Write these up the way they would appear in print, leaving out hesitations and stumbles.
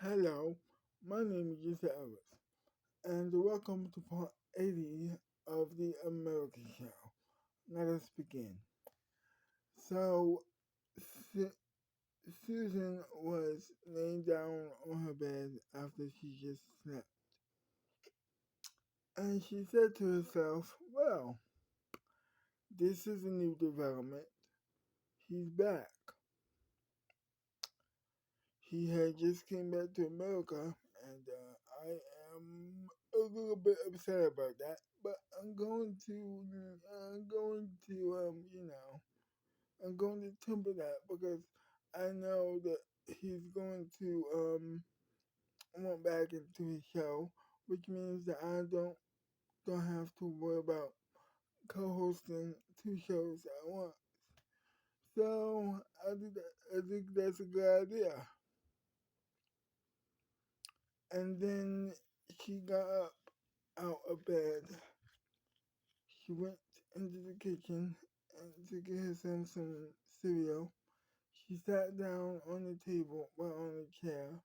Hello, my name is Yusef, and welcome to part 80 of the American Show. Let us begin. So, Su- Susan was laying down on her bed after she just slept, and she said to herself, "Well, this is a new development. He's back. He had just came back to America, and I am a little bit upset about that. But I'm going to temper that because I know that he's going to want back into his show, which means that I don't have to worry about co-hosting two shows at once. So I think that's a good idea." And then she got up out of bed. She went into the kitchen and to get herself some cereal. She sat down on the table, well, on a chair,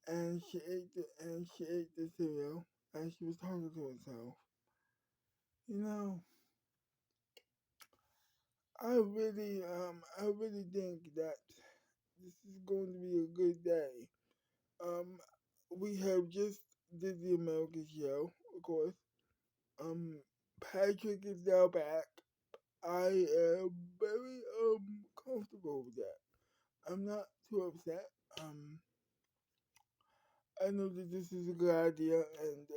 and she ate the cereal as she was talking to herself. You know, I really think that this is going to be a good day. Um, we have just did the American show, of course. Um, Patrick is now back. I am very comfortable with that. I'm not too upset. Um, I know that this is a good idea, and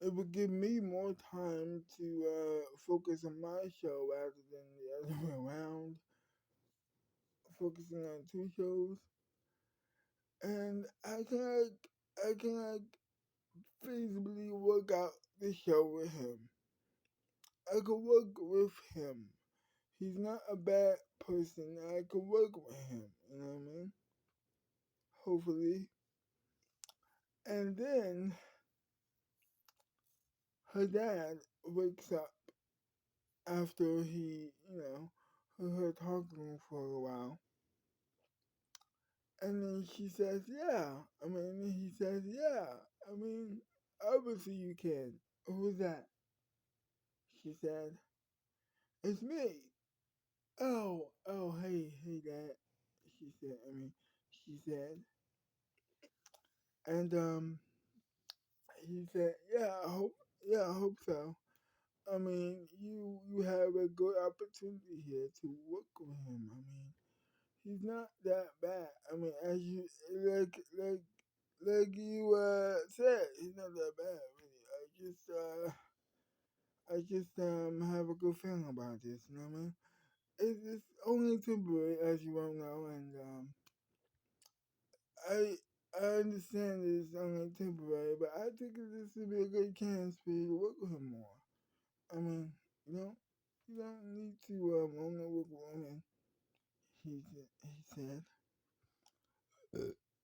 it would give me more time to focus on my show rather than the other way around, focusing on two shows. And I can feasibly work out the show with him. I can work with him. He's not a bad person. I can work with him. You know what I mean? Hopefully. And then her dad wakes up after he, heard her talking for a while. And then she says, "Yeah." And he says, "Yeah. I mean, obviously you can." "Who's that?" She said. "It's me." "Oh, hey, Dad." She said, she said. And, he said, "Yeah, I hope so. I mean, you have a good opportunity here to work with him. I mean, he's not that bad. I mean, as you like you said, he's not that bad. Really. I just have a good feeling about this. You know what I mean? It's only temporary, as you well know, and I I understand it's only temporary, but I think this would be a good chance for you to work with him more. I mean, you know, you don't need to only work with women." He said,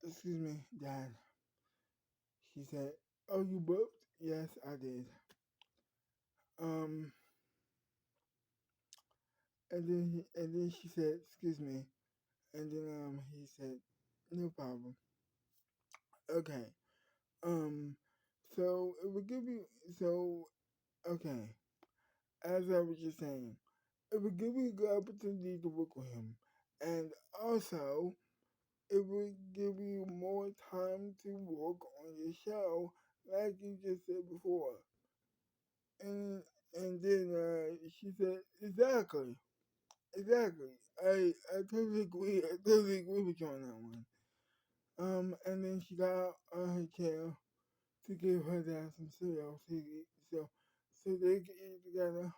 "Excuse me, Dad." She said, "Oh, you burped?" "Yes, I did." Um, and then she said, "Excuse me." And then he said, "No problem." Okay. Um, so it would give you okay. As I was just saying, it would give you a good opportunity to work with him, and also it would give you more time to work on your show, like you just said before. And then she said, "Exactly, exactly. I totally agree. I totally agree with you on that one." And then she got out of her chair to give her dad some cereal to eat, so they could eat together.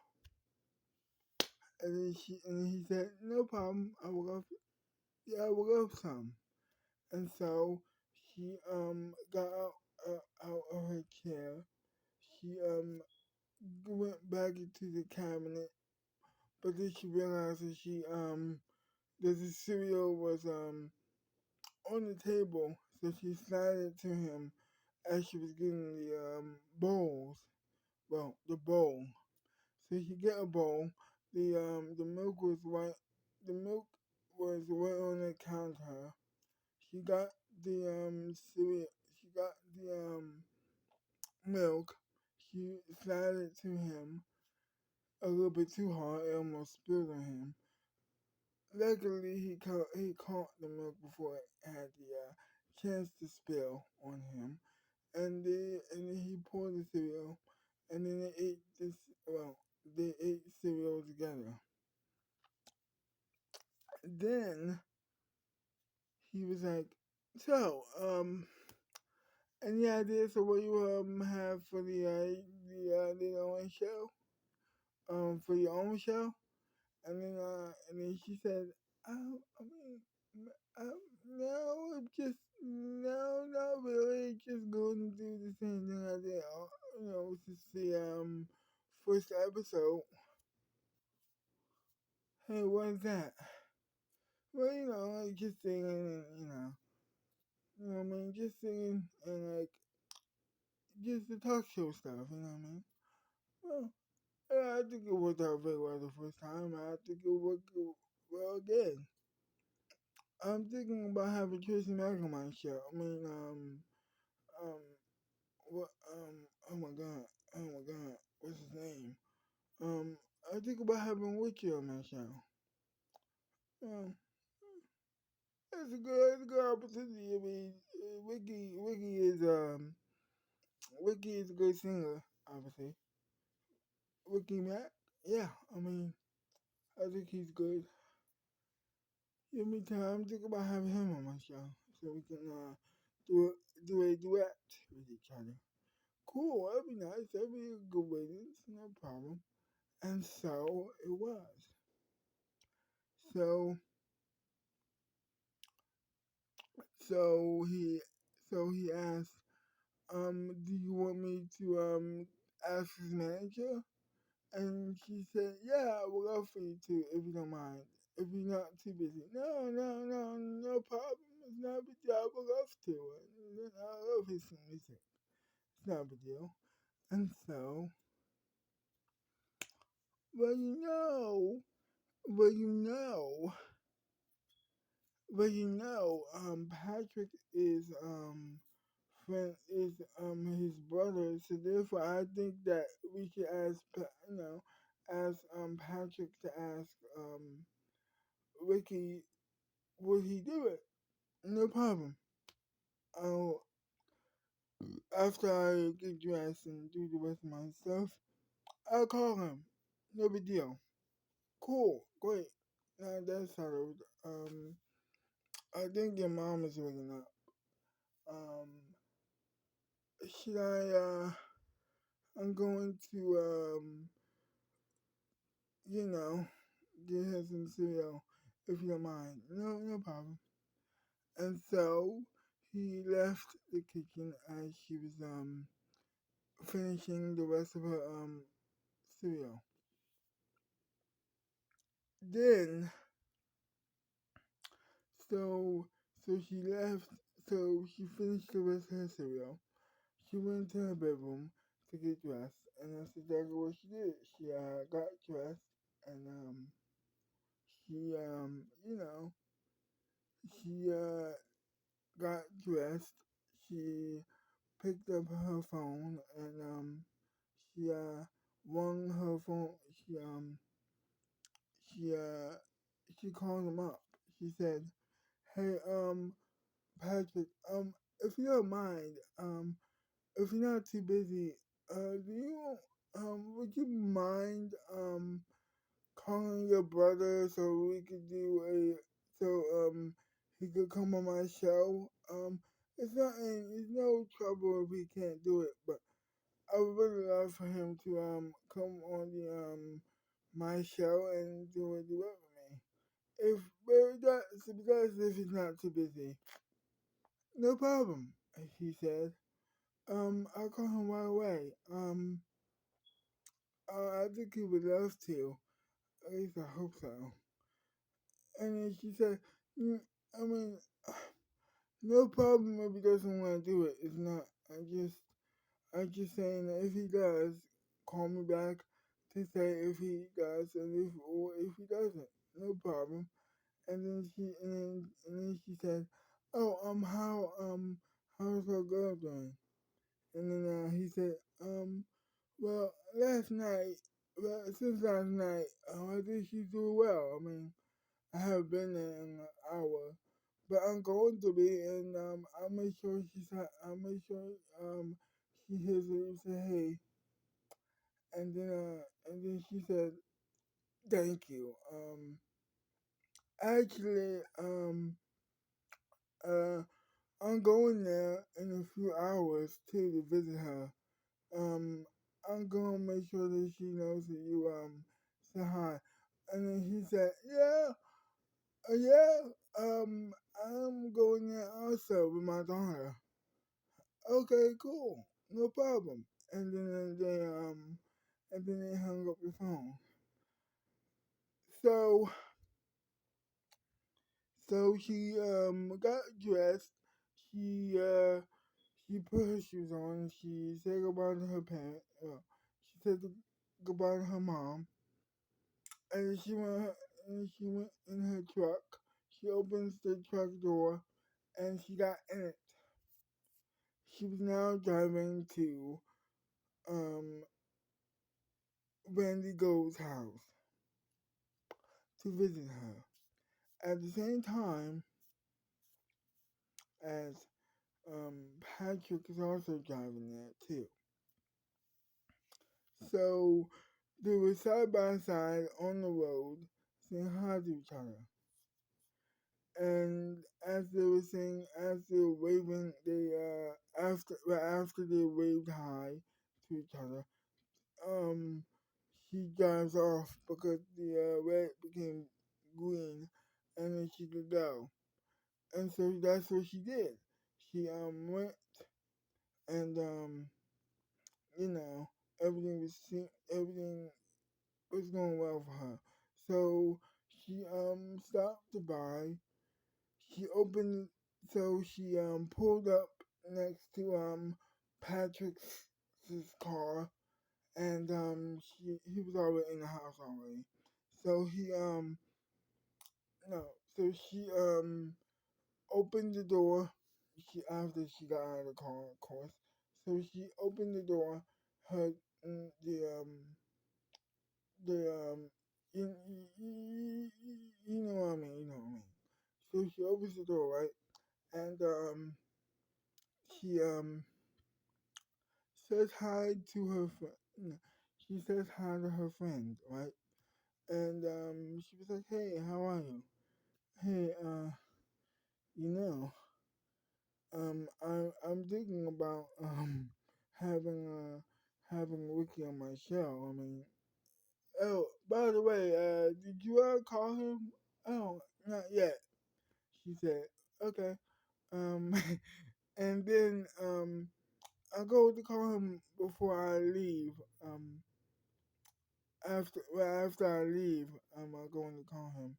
And then he said, "No problem. I will love some." And so she got out of her chair. She went back into the cabinet, but then she realized that the cereal was on the table, so she slid it to him as she was getting the bowls. Well, the bowl. So she get a bowl. The milk was right. The milk was right on the counter, she got the cereal, she got the milk. She slid it to him a little bit too hard. It almost spilled on him. Luckily, he caught the milk before it had the chance to spill on him, and then he poured the cereal, and then they ate this. Well, they ate cereal together. Then he was like, "So, any ideas of what you have for the own show? For your own show?" And then she said, I mean, no, just no, not really. Just going to do the same thing I did. Since the first episode. Hey, what's that? Well, like just singing, and, what I mean, just singing and like just the talk show stuff. You know what I mean? Well, yeah, I think it worked out very well the first time. I think it worked well again. I'm thinking about having Tracy Mack on my show. I mean, um, what, oh my god, what's his name? I think about having Wiki on my show. Um, it's a good opportunity. I mean, Wiki is a good singer, obviously. Wiki Mack, yeah, I mean, I think he's good. Give me time. Think about having him on my show so we can do a duet with each other. Cool, that'd be nice. That'd be a good ratings, no problem. And so it was. So so he so he asked, do you want me to ask his manager? And she said, yeah, I would love for you to if you don't mind. If you're not too busy. No problem. It's not a big deal. I would love to. I love his music. It's not a big deal. And so, well, you know, well, you know, Patrick is his brother. So therefore, I think that we should ask Patrick to ask Ricky, would he do it? No problem. I'll After I get dressed and do the rest of my stuff, I'll call him. No big deal. Cool, great. Now that's settled. I think your mom is waking up. Um, should I'm going to, you know, get her some cereal, if you don't mind. No problem. And so, he left the kitchen as she was, finishing the rest of her, cereal. Then, so, so she left, so she finished the rest of her cereal. She went to her bedroom to get dressed, and that's exactly what she did. She got dressed, and she she got dressed. She picked up her phone, and she rung her phone. She uh she called him up. She said, "Hey, Patrick, if you don't mind, if you're not too busy, do you would you mind calling your brother so we could do a so he could come on my show? It's no trouble if he can't do it, but I would really love for him to come on the my show and do a duet with me. If but that's if he's not too busy. No problem," he said. I'll call him right away. I think he would love to. At least I hope so. And then she said, "Mm, I mean, no problem if he doesn't want to do it. It's not. I'm just saying that if he does, call me back to say if he does or if he doesn't. No problem." And then she said, oh, how's her girl doing? And then he said, well, last night, well, since last night, I think she's doing well. I mean, I haven't been there in an hour, but I'm going to be, and I'll make sure I'll make sure she hears it and say hey, and then she said thank you. Actually, uh, I'm going there in a few hours too to visit her. Um, I'm gonna make sure that she knows that you say hi. And then he said, yeah, yeah, I'm going there also with my daughter. Okay, cool, no problem. And then they hung up the phone. So she got dressed. She she put her shoes on. She said goodbye to her parents. She said goodbye to her mom, and she went in her truck. She opens the truck door, and she got in it. She was now driving to um Randy Gold's house to visit her. At the same time as Patrick is also driving there too. So they were side by side on the road saying hi to each other. And as they were waving, after they waved hi to each other, um, she drives off because the red became green, and then she could go. And so that's what she did. She went and you know everything was going well for her. So she stopped to buy. She opened so she pulled up next to Patrick's car, and he was already in the house already. So he no so she opened the door. She After she got out of the car, of course. So she opened the door. Her the the you know what I mean. You know what I mean. So she opens the door, right, and she says hi to her friend. She says hi to her friend, right? And she was like, "Hey, how are you? Hey, you know, I'm thinking about having having Ricky on my show. I mean, oh, by the way, did you call him? Oh, not yet." She said, "Okay." Um, and then I go to call him before I leave. After I leave, I'm going to call him.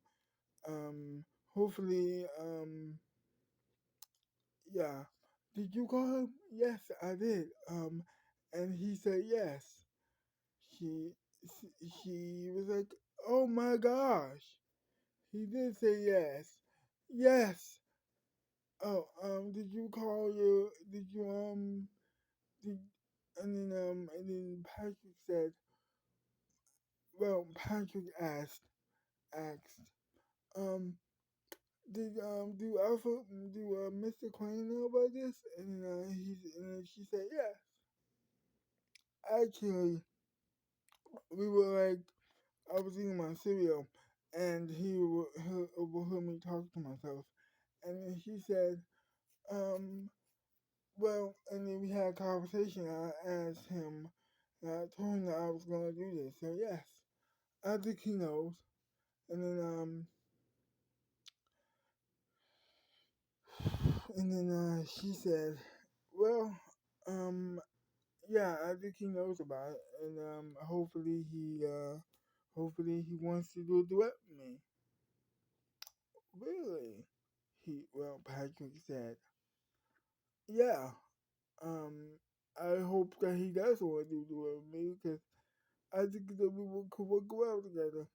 Hopefully, yeah. Did you call him? Yes, I did. And he said yes. She she was like, "Oh my gosh, he did say yes, yes." Oh, did you call your? Did you Did and then Patrick said, well, Patrick asked, um, did Mr. Crane know about this? And then she said, yeah. Actually, we were like, I was eating my cereal, and he overheard me talk to myself, and then she said, um, well, and then we had a conversation. I asked him, and I told him that I was gonna do this. So yes, I think he knows. And then she said, "Well, um, yeah, I think he knows about it, and hopefully he wants to do a duet with me." Really? Patrick said, "Yeah, um, I hope that he does want to do a duet with me because I think that could work well together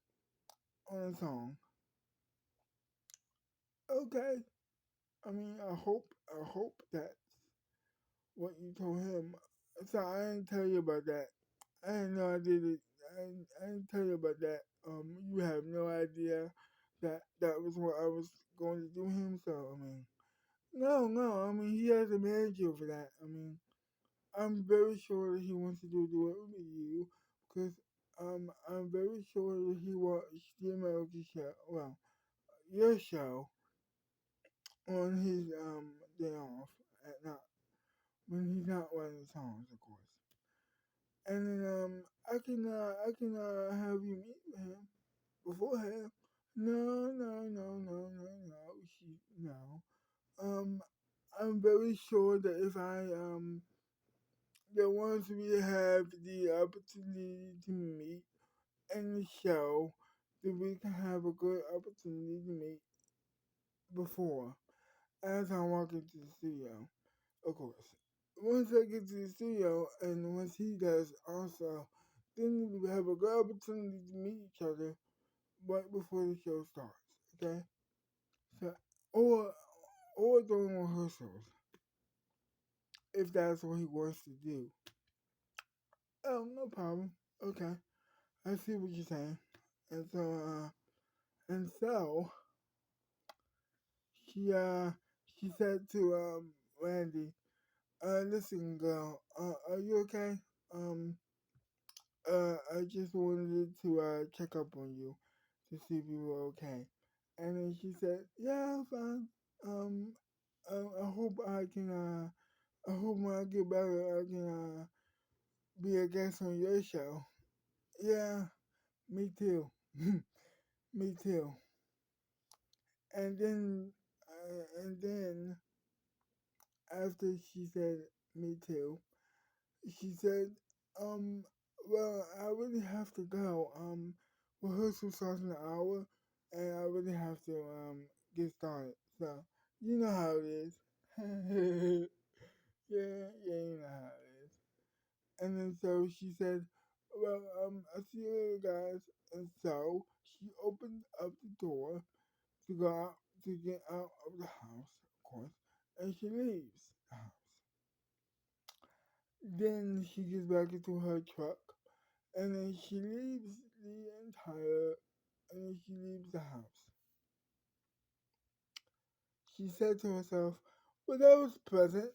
on a song." Okay. I mean, I hope that what you told him. So I didn't tell you about that. I didn't know I did it. I didn't tell you about that. You have no idea that that was what I was going to do him. So I mean, no, no. I mean, he has a manager for that. I mean, I'm very sure that he wants to do it with you because I'm very sure that he watched the American show. Well, your show on his day off at night when he's not writing songs, of course. And then I can have you meet with him beforehand. No, no, no, no, no, no. No. Um, I'm very sure that if I that once we have the opportunity to meet in the show, that we can have a good opportunity to meet before as I walk into the studio. Of course. Once I get to the studio and once he does also, then we have a good opportunity to meet each other right before the show starts. Okay? So or or during rehearsals, if that's what he wants to do. Oh, no problem. Okay. I see what you're saying. And so and so she uh she said to Randy, listen girl, are you okay? Um I just wanted to check up on you to see if you were okay. And then she said, yeah, I'm fine. Um, I hope I hope when I get better, I can be a guest on your show. Yeah, me too. Me too. And then after she said me too, she said, um, well, I really have to go. Rehearsal starts in an hour, and I really have to get started. So you know how it is. Yeah, yeah, you know how it is. And then so she said, well, I'll see you later, guys. And so she opened up the door to go out to get out of the house, of course, and she leaves the house. Then she gets back into her truck, and then she leaves the entire, and then she leaves the house. She said to herself, well, that was pleasant.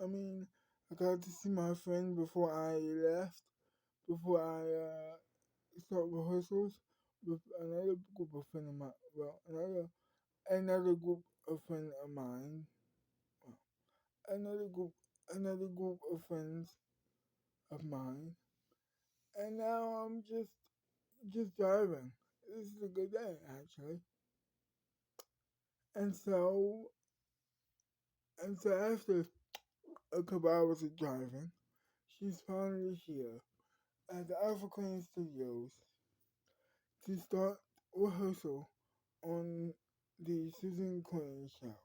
I mean, I got to see my friend before I left, before I start rehearsals with another group of friends of mine. Well, another group of friends of mine. Well, another group, another group of friends of mine. And now I'm just driving. This is a good day, actually. And so, and so after a couple hours of driving, she's finally here at the Alpha Queen Studios to start rehearsal on the Susan Quinn show.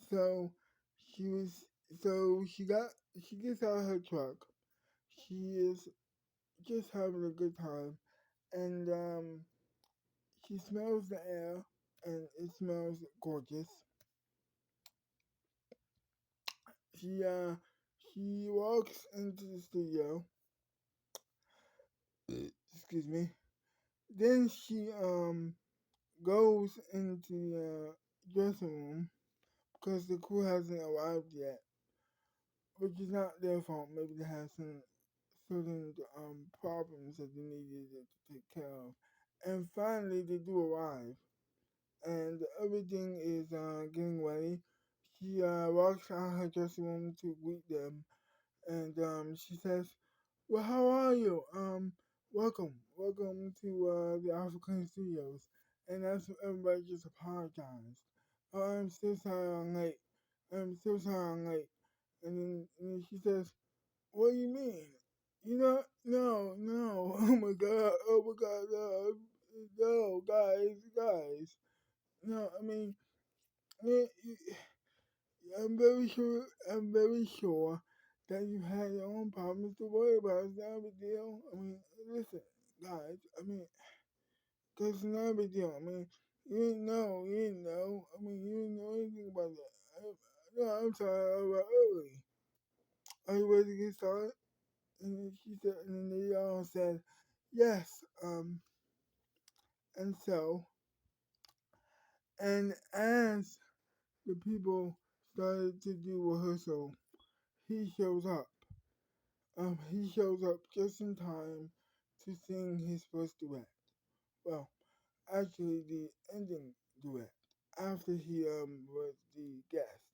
So she was, so she gets out of her truck. She is just having a good time, and she smells the air, and it smells gorgeous. She uh she walks into the studio. Excuse me. Then she goes into the dressing room because the crew hasn't arrived yet, which is not their fault. Maybe they have some certain problems that they needed to take care of. And finally, they do arrive, and everything is getting ready. She walks out her dressing room to greet them, and she says, well, how are you? Welcome to the African Studios. And that's when everybody just apologized. Oh, I'm so sorry I'm late. I'm so sorry I'm late. And then she says, what do you mean? You know, no, no. Oh my God, no, no, guys. No, I mean, yeah, I'm very sure that you had your own problems to worry about. It's not a big deal. I mean, listen, guys. I mean, 'cause it's not a big deal. I mean, You didn't know. I mean, you didn't know anything about that. No, I'm sorry, I was early. Are you ready to get started? And then she said, and then they all said, yes. And so, and as the people started to do rehearsal, he shows up. He shows up just in time to sing his first duet. Well, actually, the ending duet after he was the guest.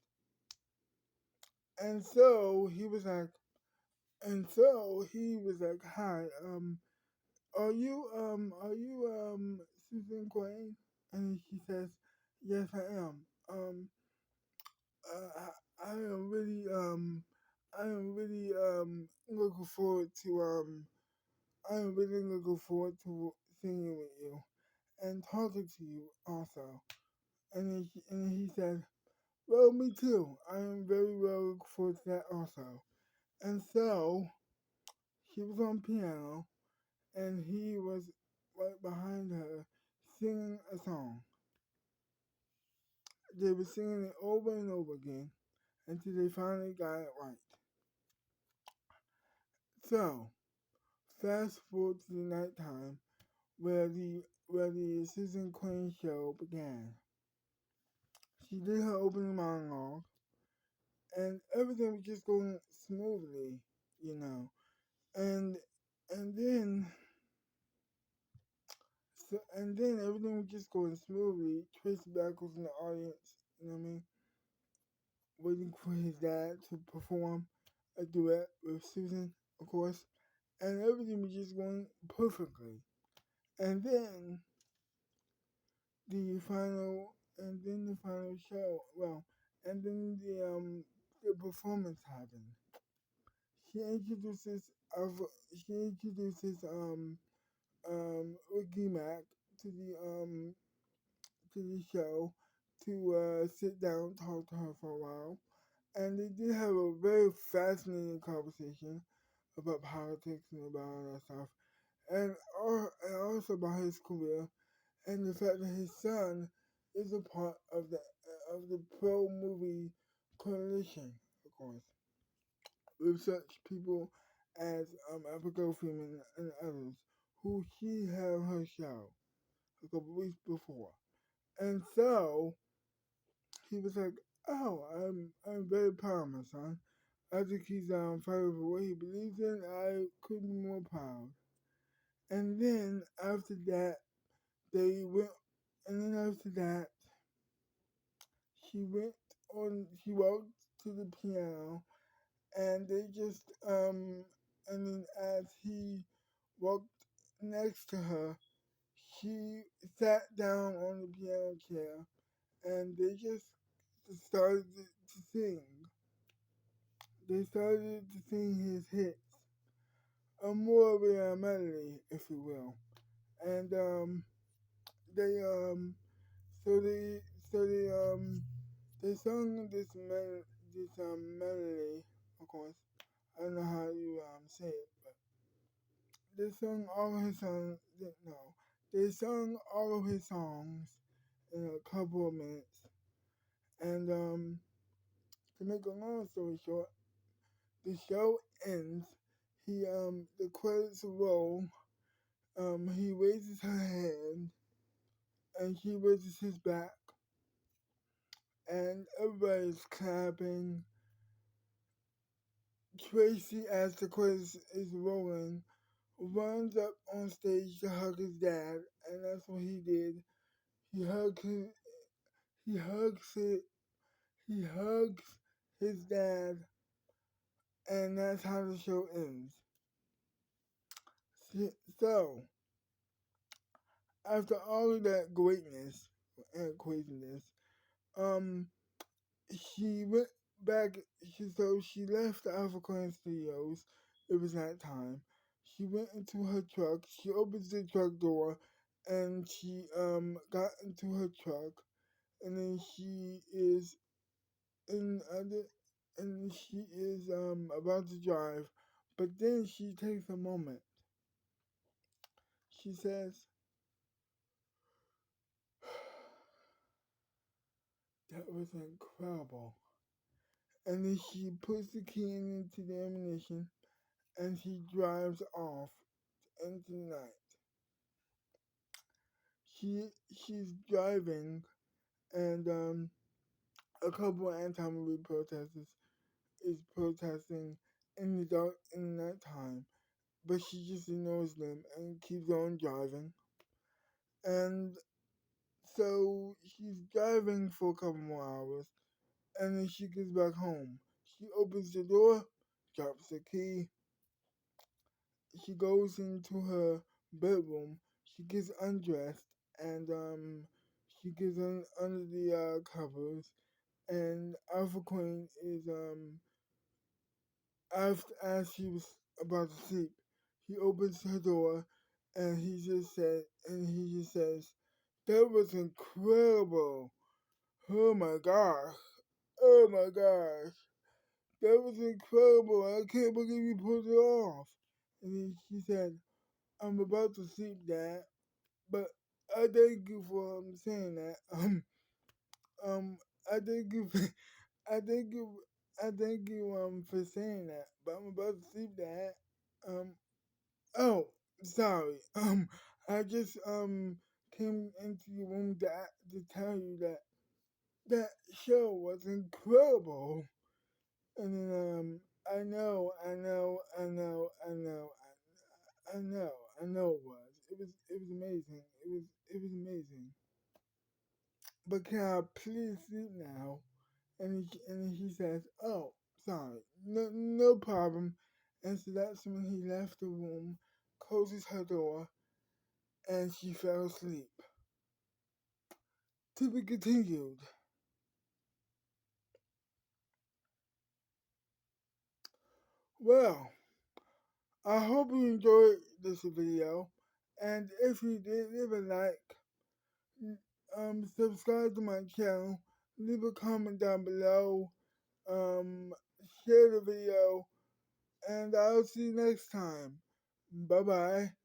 And so he was like, hi, are you Susan Quinn? And she says, yes, I am. I am really, looking forward to, I am really looking forward to singing with you and talking to you also. And he said, well, me too. I am very well looking forward to that also. And so she was on piano, and he was right behind her singing a song. They were singing it over and over again until they finally got it right. So, fast forward to the nighttime where the Susan Queen show began. She did her opening monologue, and everything was just going smoothly, you know. And and then and then everything was just going smoothly. Tracy Beck was in the audience, you know what I mean, waiting for his dad to perform a duet with Susan, of course, and everything was just going perfectly. And then the final show, well, and then the performance happened. She introduces she introduces Ricky Mack to the show to sit down and talk to her for a while. And they did have a very fascinating conversation about politics and about all that stuff. And also about his career and the fact that his son is a part of the pro movie coalition, of course, with such people as Abigail Freeman and others, who she had on her show a couple weeks before. And so he was like, "Oh, I'm very proud of my son. I think he's fighting for what he believes in. I couldn't be more proud." And then after that, they went. And then after that, she went on. She walked to the piano, and they just And then as he walked next to her, she sat down on the piano chair, and they just started to sing. They started to sing his hits, a more of a melody, if you will. And they so they so they sung this melody, of course. I don't know how you say it, but they sung all of his songs. No, they sung all of his songs in a couple of minutes. And to make a long story short, the show ends. The credits roll. He raises her hand, and she raises his back, and everybody's clapping. Tracy, as the credits is rolling, runs up on stage to hug his dad, and that's what he did. He hugs his, he hugs it, he hugs his dad, and that's how the show ends. So, after all of that greatness and craziness, um, she went back. She left the Alpha Studios. It was that time. She went into her truck. She opens the truck door, and she got into her truck, and then she is in other, and she is about to drive, but then she takes a moment. She says, was incredible. And then she puts the key into the ammunition and she drives off into the night. She's driving and a couple of anti-movie protesters is protesting in the dark in the nighttime, but she just ignores them and keeps on driving. And so she's driving for a couple more hours, and then she gets back home. She opens the door, drops the key. She goes into her bedroom. She gets undressed, and she gets under the covers. And Alpha Queen is as she was about to sleep, he opens her door, and he just says, "That was incredible! Oh my gosh! Oh my gosh! That was incredible! I can't believe you pulled it off." And then she said, "I'm about to sleep, Dad, but I thank you for saying that. Um, I thank you, I thank you, I thank you for saying that. But I'm about to sleep, Dad. Um, oh, sorry. I just came into your room to tell you that that show was incredible." And then I know it was. It was amazing. It was amazing. But can I please sleep now? And he says, "Oh, sorry, no problem." And so that's when he left the room, closes her door, and she fell asleep. To be continued. Well, I hope you enjoyed this video, and if you did, leave a like, subscribe to my channel, leave a comment down below, um, share the video, and I'll see you next time. Bye bye.